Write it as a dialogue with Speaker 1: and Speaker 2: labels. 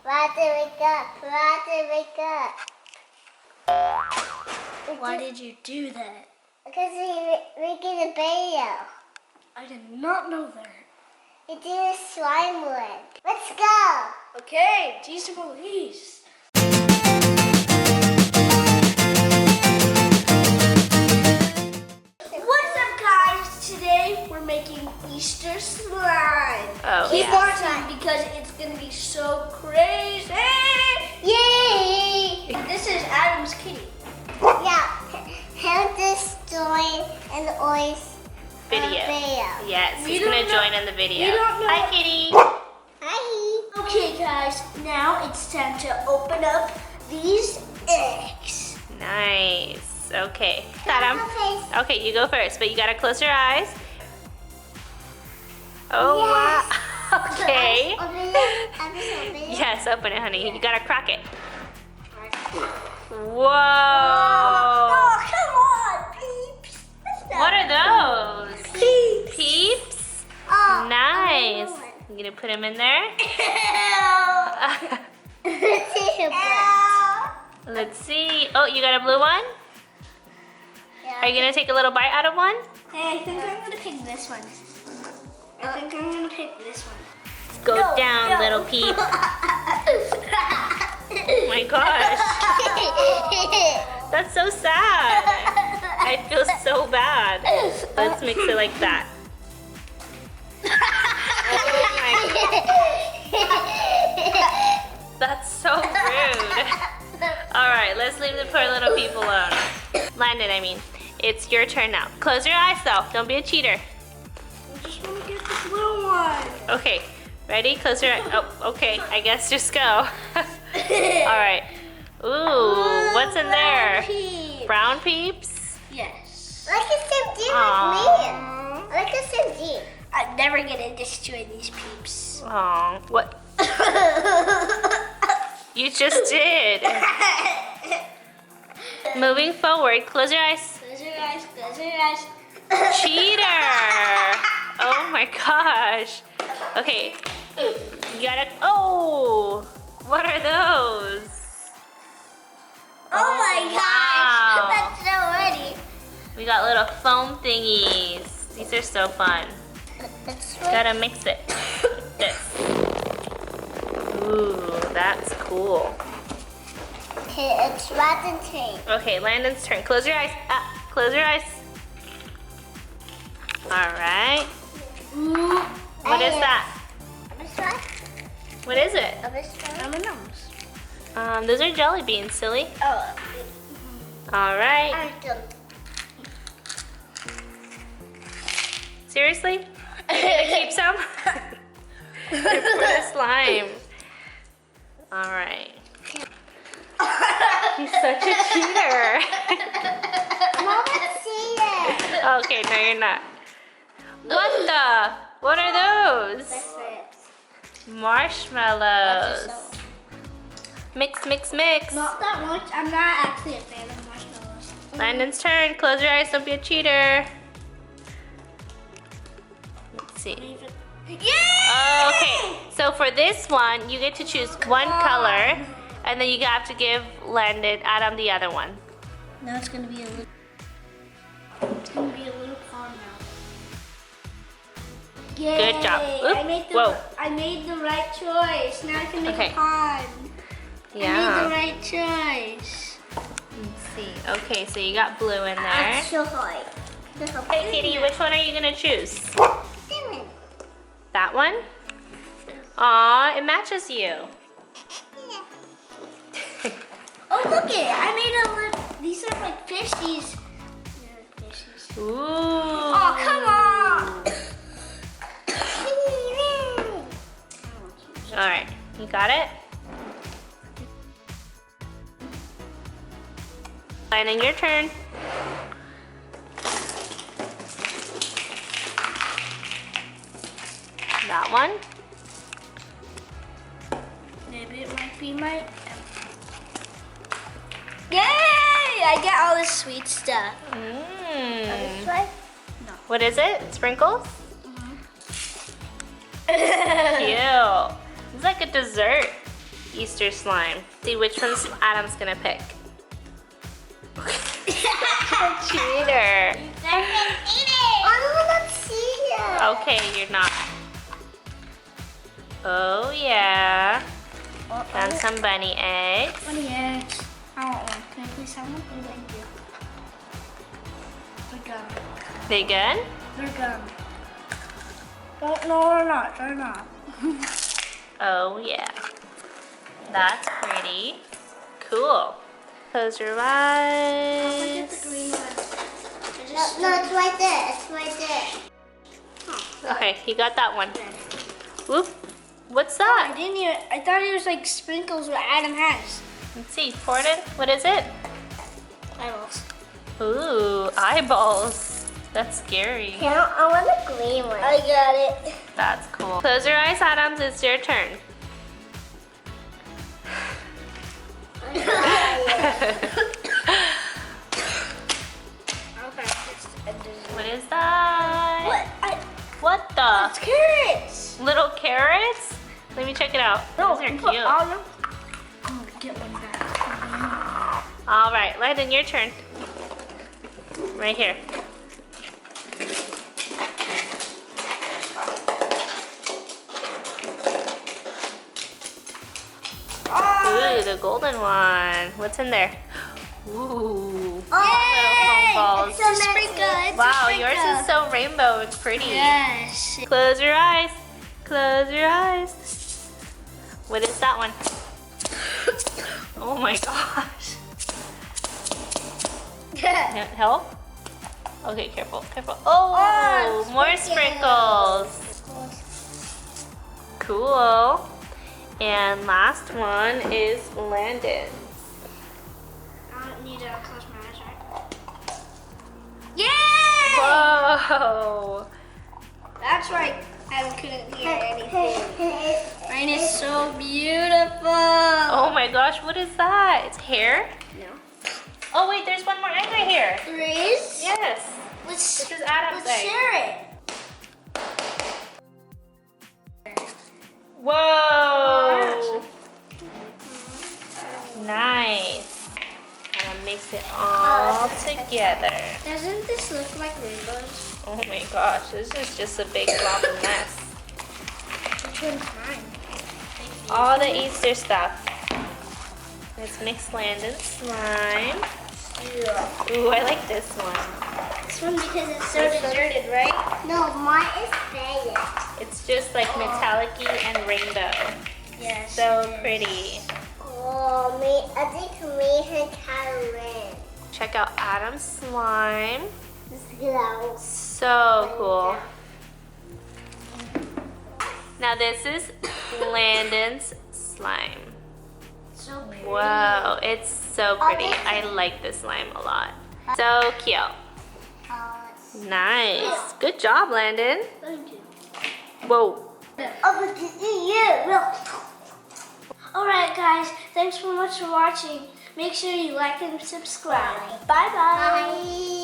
Speaker 1: wake up.
Speaker 2: Why did you do that?
Speaker 1: Because we're making a video.
Speaker 2: I did not know that.
Speaker 1: We do a slime one. Let's go.
Speaker 2: Okay, geez police. What's up, guys? Today we're making Easter slime.
Speaker 3: Oh,
Speaker 2: Keep
Speaker 3: yeah.
Speaker 2: watching because it's gonna be so crazy.
Speaker 1: Yay!
Speaker 2: This is Adam's kitty.
Speaker 1: Yeah. Landon Toy and Oy's
Speaker 3: Video. Yes,
Speaker 2: We
Speaker 3: he's
Speaker 2: don't
Speaker 3: gonna
Speaker 2: know-
Speaker 3: join in the video.
Speaker 2: we don't know-
Speaker 3: Hi, kitty.
Speaker 1: Hi.
Speaker 2: Okay, guys, now it's time to open up these eggs.
Speaker 3: Nice. Okay. Adam.
Speaker 1: Okay.
Speaker 3: Okay, you go first, but you gotta close your eyes. Oh,
Speaker 1: Yes.
Speaker 3: wow. Okay.
Speaker 1: Open it. Open it.
Speaker 3: Yes, open it, honey. You gotta crack it. Whoa.
Speaker 2: Oh, come on, peeps.
Speaker 3: What are those?
Speaker 2: Peeps.
Speaker 3: Peeps?
Speaker 1: Oh,
Speaker 3: Nice. You gonna put them in there? Let's see. Oh, you got a blue one? Are you gonna take a little bite out of one?
Speaker 2: Hey, I think I'm gonna pick this one. I think I'm gonna pick this one.
Speaker 3: Go
Speaker 2: No,
Speaker 3: down,
Speaker 2: no.
Speaker 3: little peep. Oh my gosh. That's so sad. I feel so bad. Let's mix it like that. That's so rude. All right, let's leave the poor little people alone. Landon, I mean. It's your turn now. Close your eyes though. Don't be a cheater.
Speaker 2: I just wanna get this little one.
Speaker 3: Okay, ready? Close your eyes. Oh, okay. I guess just go. All right. Ooh, what's in there?
Speaker 2: Peeps.
Speaker 3: Brown peeps?
Speaker 2: Yes.
Speaker 1: Like a SMG with me. Like a SMG.
Speaker 2: I'm never gonna destroy these peeps.
Speaker 3: Aw, what? You just did. Moving forward, close your eyes.
Speaker 2: Close your eyes, close your eyes.
Speaker 3: Cheater! Oh my gosh. Okay, you gotta, oh! What are those?
Speaker 2: Oh my
Speaker 3: wow.
Speaker 2: gosh, that's so pretty.
Speaker 3: We got little foam thingies. These are so fun.
Speaker 1: That's
Speaker 3: Gotta mix it. Like this. Ooh, that's cool.
Speaker 1: Okay, it's Landon Toy.
Speaker 3: Okay, Landon's turn. Close your eyes. Close your eyes. All right. What is that?
Speaker 1: This one?
Speaker 3: What is it?
Speaker 1: This one?
Speaker 2: M&M's.
Speaker 3: Those are jelly beans, silly.
Speaker 2: Oh.
Speaker 3: All right.
Speaker 1: Awesome.
Speaker 3: Seriously? You're gonna keep some? They're for the slime. All right. He's such a cheater.
Speaker 1: Mama, see it.
Speaker 3: Okay, no, you're not. What the? What are those?
Speaker 1: That's it.
Speaker 3: Marshmallows. Mix, mix, mix.
Speaker 2: Not that much. I'm not actually a fan of marshmallows.
Speaker 3: Landon's turn. Close your eyes. Don't be a cheater. Let's see.
Speaker 2: Yay!
Speaker 3: Okay, so for this one, you get to choose one color, and then you have to give Adam the other one.
Speaker 2: Now it's gonna be a little. It's gonna be a little pond now. Yay!
Speaker 3: Good job. Oop, whoa.
Speaker 2: I made the right choice. Now I can make
Speaker 3: Okay.
Speaker 2: a pond. I made the
Speaker 3: Yeah.
Speaker 2: right choice.
Speaker 3: Let's see. Okay, so you got blue in there.
Speaker 1: Actually.
Speaker 3: Hey, Kitty, which one are you gonna choose?
Speaker 1: Damn.
Speaker 3: That one? Aw, it matches you.
Speaker 2: Oh, look it! I made a little. These are like fishies. Yeah, fishies.
Speaker 3: Ooh.
Speaker 2: Oh, come on!
Speaker 3: All right, you got it? Landon, your turn. That one.
Speaker 2: Maybe it might be my. Yay! I get all this sweet stuff.
Speaker 1: This way?
Speaker 3: What is it? Sprinkles?
Speaker 2: Mm-hmm.
Speaker 3: Cute. It's like a dessert. Easter slime. See which one's Adam's gonna pick. Cheater.
Speaker 1: I can eat it. I want to see it.
Speaker 3: Okay, you're not. Oh yeah. Got some bunny eggs.
Speaker 2: Bunny eggs. I want one. Can I please have one? Thank you. They're gum.
Speaker 3: They good?
Speaker 2: They're gum. Oh, no, they're not. They're not.
Speaker 3: Oh yeah. That's pretty. Cool. Close your eyes.
Speaker 2: The green one.
Speaker 1: No, it's right there. It's right there.
Speaker 3: Okay, you got that one. Whoop. What's
Speaker 2: I
Speaker 3: that?
Speaker 2: didn't even. I thought it was like sprinkles what Adam has.
Speaker 3: Let's see. Pour it in. What is it?
Speaker 2: Eyeballs.
Speaker 3: Ooh, eyeballs. That's scary.
Speaker 1: I want the green one.
Speaker 2: I got it.
Speaker 3: That's cool. Close your eyes, Adams. It's your turn. What is that? What the?
Speaker 2: It's carrots.
Speaker 3: Little carrots? Let me check it out.
Speaker 2: No,
Speaker 3: Those are
Speaker 2: put
Speaker 3: cute.
Speaker 2: all of them. I'm gonna get one back.
Speaker 3: All right, Landon, your turn. Right here. Ooh, the golden one. What's in there? Ooh.
Speaker 1: Oh,
Speaker 3: Little foam balls.
Speaker 1: it's so
Speaker 2: Sprinkle. It's
Speaker 3: Wow,
Speaker 2: a
Speaker 3: yours
Speaker 2: sprinkle.
Speaker 3: is so rainbow. It's pretty.
Speaker 2: Yes.
Speaker 3: Close your eyes. Close your eyes. What is that one? Oh my gosh. Help? Okay, careful, careful. Oh, more sprinkles. Cool. And last one is Landon.
Speaker 2: I don't need to close my eyes, right? Yay!
Speaker 3: Whoa.
Speaker 2: That's right. I couldn't hear anything. Mine is so beautiful.
Speaker 3: Oh my gosh, what is that? It's hair?
Speaker 2: No.
Speaker 3: Oh wait, there's one more egg right here.
Speaker 2: There is?
Speaker 3: Yes.
Speaker 2: Let's,
Speaker 3: This is Adam's
Speaker 2: let's
Speaker 3: egg.
Speaker 2: share it.
Speaker 3: Whoa. Nice. And mix it all together.
Speaker 2: Doesn't this look like rainbows?
Speaker 3: Oh my gosh, this is just a big blob of mess.
Speaker 2: Which one's mine?
Speaker 3: All the Easter stuff. Let's mix Landon's slime. Ooh, I like this one.
Speaker 2: This one because it's so deserted, right?
Speaker 1: No, mine is faded.
Speaker 3: It's just like metallic-y and rainbow.
Speaker 2: Yes.
Speaker 3: So pretty.
Speaker 1: Oh, I think me and Karen.
Speaker 3: Check out Adam's slime.
Speaker 1: Glow.
Speaker 3: So cool. Now this is Landon's slime.
Speaker 2: So pretty.
Speaker 3: Whoa, it's so pretty. I like this slime a lot. So cute. Nice. Good job, Landon.
Speaker 2: Thank you.
Speaker 3: Whoa.
Speaker 2: Alright guys, thanks so much for watching. Make sure you like and subscribe. Bye-bye.
Speaker 1: Bye.